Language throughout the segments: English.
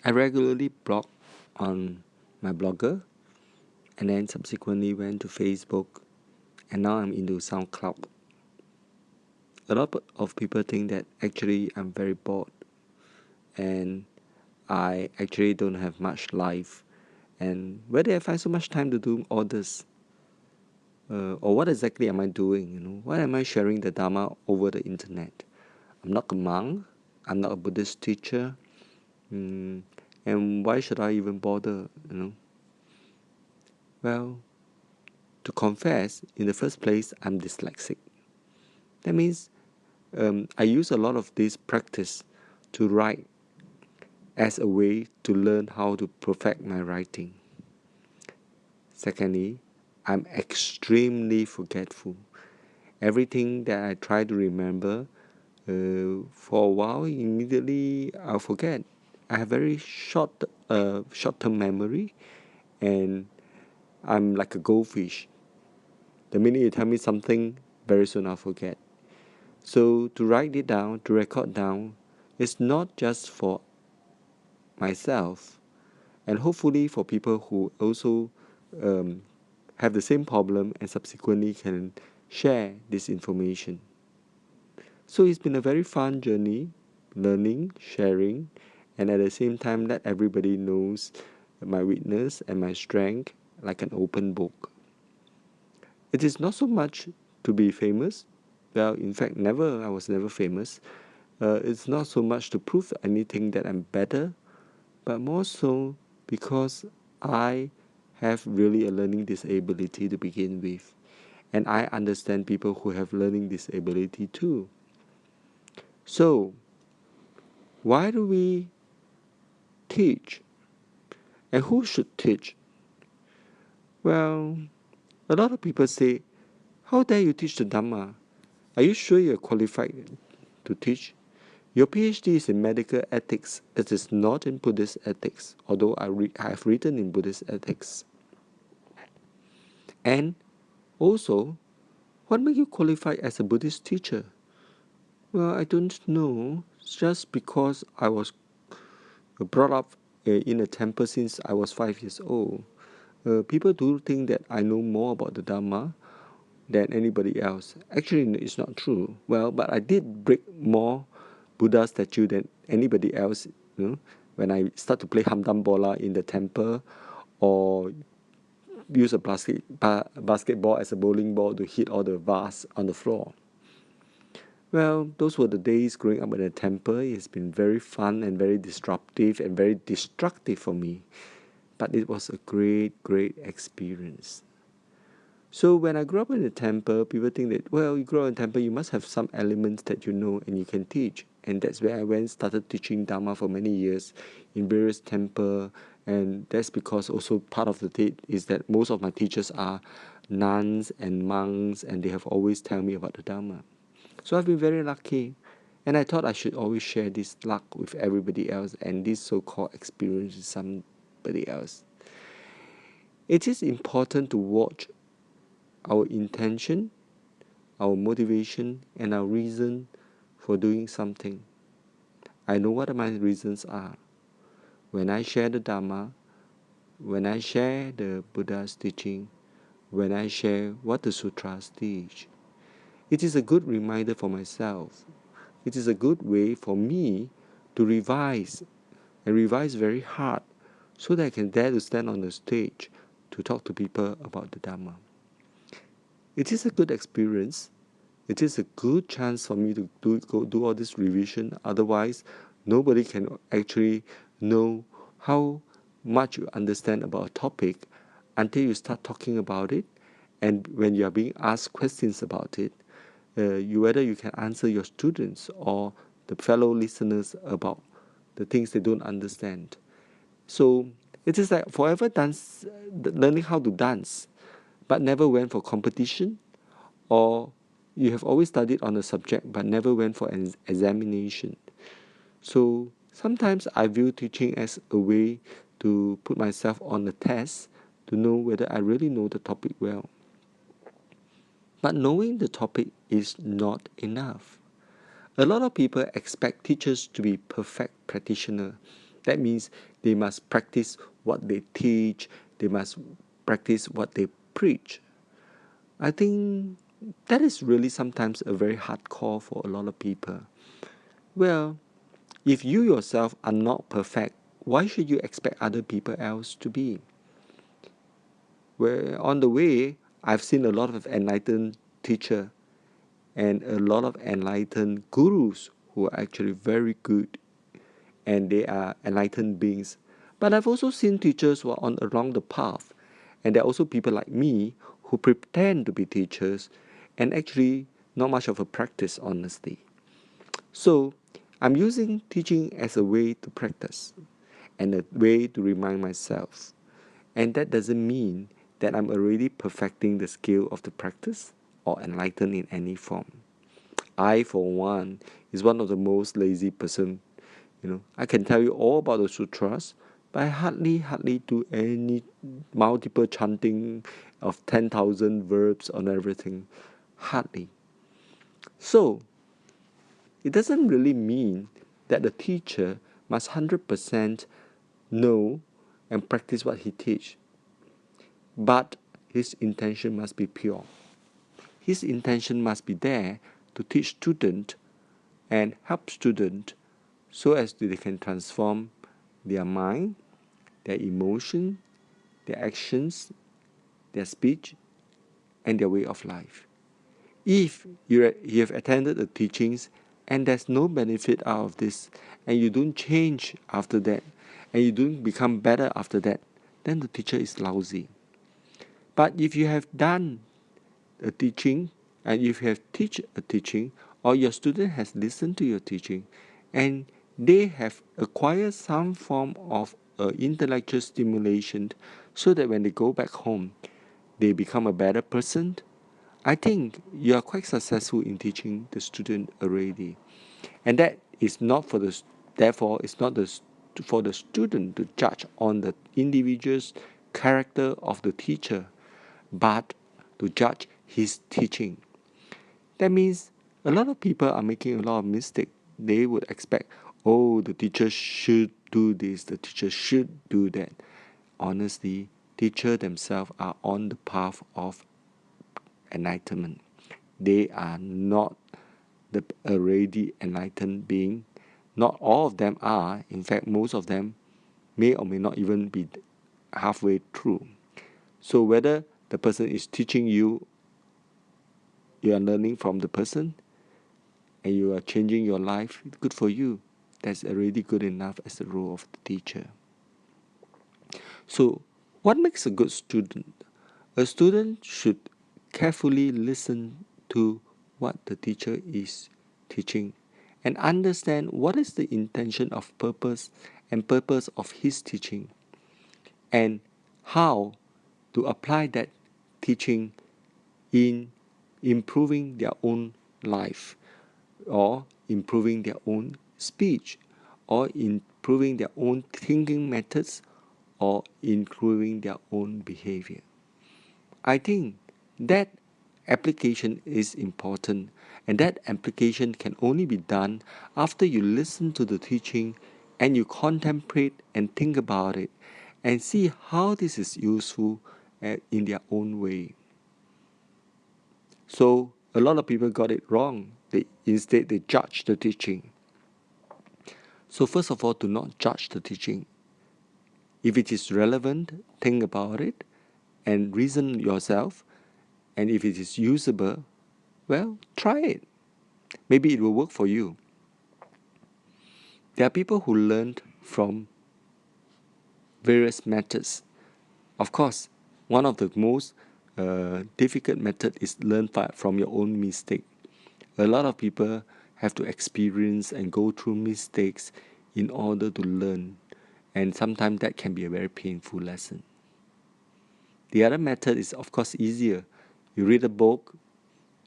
I regularly blog on my blogger, and then subsequently went to Facebook, and now I'm into SoundCloud. A lot of people think that actually I'm very bored, and I actually don't have much life, and where do I find so much time to do all this? Or what exactly am I doing? Why am I sharing the Dharma over the internet? I'm not a monk, I'm not a Buddhist teacher, and why should I even bother? Well, to confess, in the first place, I'm dyslexic. That means I use a lot of this practice to write as a way to learn how to perfect my writing. Secondly, I'm extremely forgetful. Everything that I try to remember, for a while, immediately I'll forget. I have very short-term memory, and I'm like a goldfish. The minute you tell me something, very soon I'll forget. So to write it down, to record down, it's not just for myself, and hopefully for people who also have the same problem and subsequently can share this information. So it's been a very fun journey, learning, sharing, and at the same time let everybody knows my weakness and my strength like an open book. It is not so much to be famous. Well, in fact, I was never famous. It's not so much to prove anything that I'm better, but more so because I have really a learning disability to begin with. And I understand people who have learning disability too. So, why do we teach? And who should teach? Well, a lot of people say, how dare you teach the Dhamma? Are you sure you're qualified to teach? Your PhD is in medical ethics. It is not in Buddhist ethics, although I have written in Buddhist ethics. And also, what makes you qualified as a Buddhist teacher? Well, I don't know. Just because I was brought up in a temple since I was 5 years old. People do think that I know more about the Dhamma than anybody else. Actually, it's not true. Well, but I did break more Buddha statue than anybody else. When I start to play hamdam bola in the temple, or use a basketball as a bowling ball to hit all the vase on the floor. Well, those were the days growing up in a temple. It's been very fun and very disruptive and very destructive for me. But it was a great, great experience. So when I grew up in a temple, people think that, well, you grow up in a temple, you must have some elements that you know and you can teach. And that's where I started teaching Dharma for many years in various temples. And that's because also part of the thing is that most of my teachers are nuns and monks, and they have always tell me about the Dharma. So I've been very lucky. And I thought I should always share this luck with everybody else and this so-called experience with somebody else. It is important to watch our intention, our motivation, and our reason for doing something. I know what my reasons are. When I share the Dhamma, when I share the Buddha's teaching, when I share what the sutras teach, it is a good reminder for myself. It is a good way for me to revise, and revise very hard, so that I can dare to stand on the stage to talk to people about the Dhamma. It is a good experience. It is a good chance for me to do all this revision. Otherwise, nobody can actually know how much you understand about a topic until you start talking about it. And when you are being asked questions about it, whether you can answer your students or the fellow listeners about the things they don't understand. So it is like forever learning how to dance, but never went for competition, or you have always studied on a subject but never went for an examination. So sometimes I view teaching as a way to put myself on a test to know whether I really know the topic well. But knowing the topic is not enough. A lot of people expect teachers to be perfect practitioners, That means they must practice what they teach, they must practice what they preach. I think that is really sometimes a very hard call for a lot of people. Well, if you yourself are not perfect, why should you expect other people else to be? Where on the way, I've seen a lot of enlightened teacher and a lot of enlightened gurus who are actually very good, and they are enlightened beings. But I've also seen teachers who are on along the path, and there are also people like me who pretend to be teachers and actually not much of a practice, honestly. So I'm using teaching as a way to practice and a way to remind myself. And that doesn't mean that I'm already perfecting the skill of the practice or enlightened in any form. I, for one, is one of the most lazy person. I can tell you all about the sutras, but I hardly do any multiple chanting of 10,000 verbs on everything. Hardly. So, it doesn't really mean that the teacher must 100% know and practice what he teach, but his intention must be pure. His intention must be there to teach student and help student so as they can transform their mind, their emotion, their actions, their speech, and their way of life. If you have attended the teachings and there's no benefit out of this, and you don't change after that, and you don't become better after that, then the teacher is lousy. But if you have done a teaching, and if you have teach a teaching, or your student has listened to your teaching, and they have acquired some form of intellectual stimulation, so that when they go back home, they become a better person, I think you are quite successful in teaching the student already. And that is not for the, therefore, it's not for the student to judge on the individual's character of the teacher, but to judge his teaching. That means a lot of people are making a lot of mistakes. They would expect, oh, the teacher should do this, the teacher should do that. Honestly, teachers themselves are on the path of enlightenment. They are not the already enlightened being. Not all of them are. In fact, most of them may or may not even be halfway through. So whether the person is teaching you, you are learning from the person, and you are changing your life, good for you. That's already good enough as the role of the teacher. So, what makes a good student? A student should carefully listen to what the teacher is teaching and understand what is the intention of purpose of his teaching, and how to apply that teaching in improving their own life, or improving their own speech, or improving their own thinking methods, or improving their own behavior. I think that application is important, and that application can only be done after you listen to the teaching and you contemplate and think about it and see how this is useful in their own way. So a lot of people got it wrong. Instead they judge the teaching. So first of all, do not judge the teaching. If it is relevant, think about it and reason yourself. And if it is usable, well, try it. Maybe it will work for you. There are people who learned from various methods. Of course, one of the most difficult method is learn from your own mistake. A lot of people have to experience and go through mistakes in order to learn, and sometimes that can be a very painful lesson. The other method is, of course, easier. You read a book,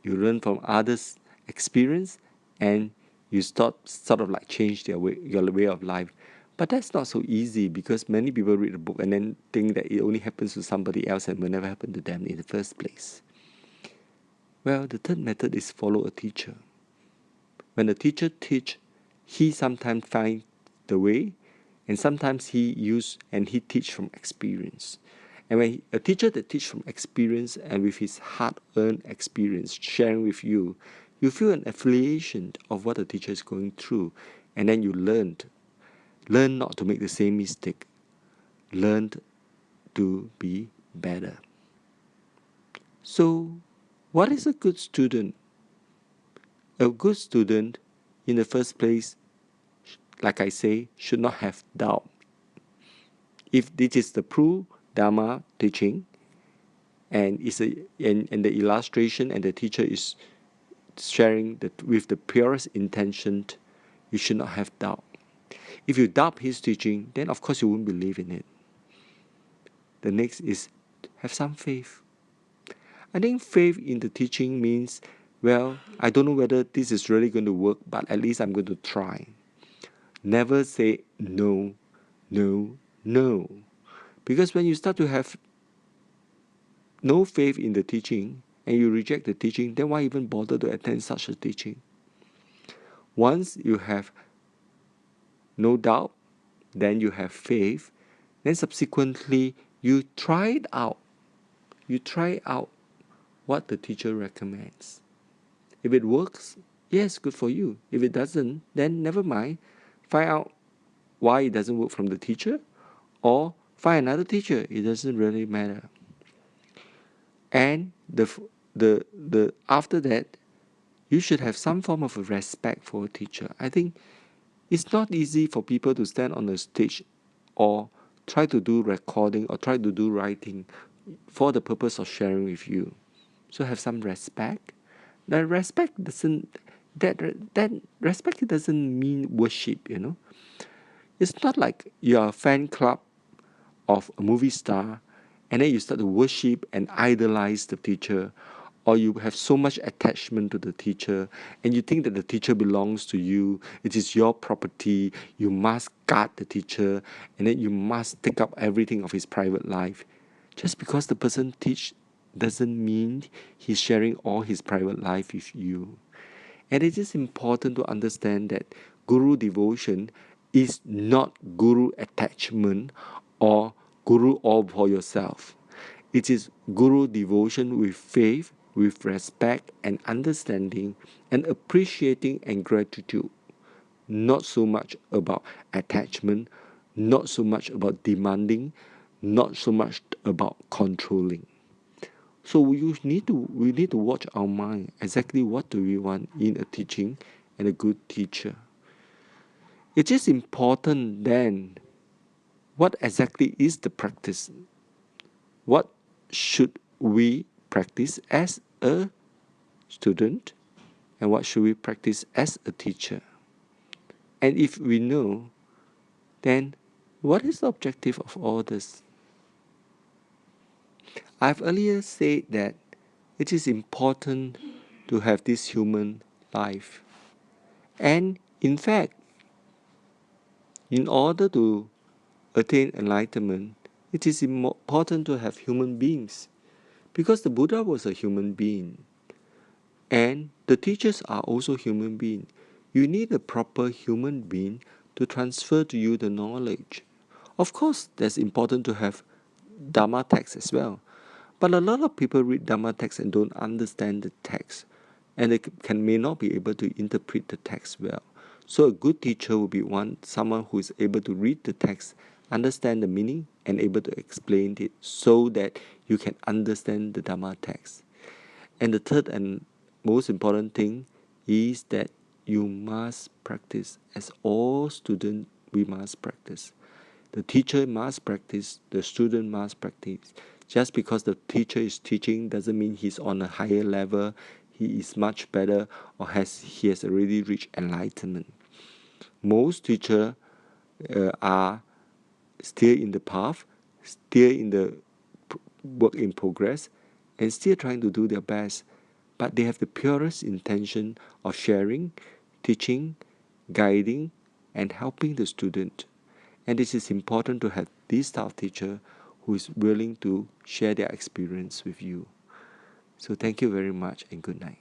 you learn from others' experience, and you sort of like change your way of life. But that's not so easy, because many people read a book and then think that it only happens to somebody else and will never happen to them in the first place. Well, the third method is follow a teacher. When the teacher teach, he sometimes finds the way, And sometimes he teach from experience. And when a teacher that teach from experience and with his hard-earned experience sharing with you, you feel an affiliation of what the teacher is going through, and then you learn not to make the same mistake, learn to be better. So, what is a good student? A good student, in the first place, like I say, should not have doubt. If this is the true Dharma teaching, and the illustration and the teacher is sharing with the purest intention, you should not have doubt. If you doubt his teaching, then of course you won't believe in it. The next is have some faith. I think faith in the teaching means, well, I don't know whether this is really going to work, but at least I'm going to try. Never say no, no, no. Because when you start to have no faith in the teaching and you reject the teaching, then why even bother to attend such a teaching? Once you have no doubt, then you have faith, then subsequently you try it out. You try out what the teacher recommends. If it works, yes, good for you. If it doesn't, then never mind. Find out why it doesn't work from the teacher, or find another teacher. It doesn't really matter. And the after that, you should have some form of respect for a teacher. I think it's not easy for people to stand on a stage or try to do recording or try to do writing for the purpose of sharing with you. So have some respect. That respect doesn't mean worship, you know. It's not like you're a fan club of a movie star and then you start to worship and idolize the teacher, or you have so much attachment to the teacher and you think that the teacher belongs to you, it is your property, you must guard the teacher, and then you must take up everything of his private life. Just because the person teach doesn't mean he's sharing all his private life with you. And it is important to understand that guru devotion is not guru attachment or guru all for yourself. It is guru devotion with faith, with respect and understanding and appreciating and gratitude. Not so much about attachment, not so much about demanding, not so much about controlling. So we need to watch our mind. Exactly what do we want in a teaching and a good teacher. It is important then what exactly is the practice? What should we practice as a student and what should we practice as a teacher? And if we know, then what is the objective of all this? I've earlier said that it is important to have this human life. And in fact, in order to attain enlightenment, it is important to have human beings, because the Buddha was a human being and the teachers are also human beings. You need a proper human being to transfer to you the knowledge. Of course, that's important to have Dharma text as well. But a lot of people read Dharma text and don't understand the text, and they may not be able to interpret the text well. So a good teacher will be someone who is able to read the text, understand the meaning, and able to explain it so that you can understand the Dharma text. And the third and most important thing is that you must practice. As all students, we must practice. The teacher must practice, the student must practice. Just because the teacher is teaching doesn't mean he's on a higher level, he is much better, or he has already reached enlightenment. Most teachers are still in the path, still in the work in progress, and still trying to do their best. But they have the purest intention of sharing, teaching, guiding, and helping the student. And it is important to have this type of teacher who is willing to share their experience with you. So thank you very much and good night.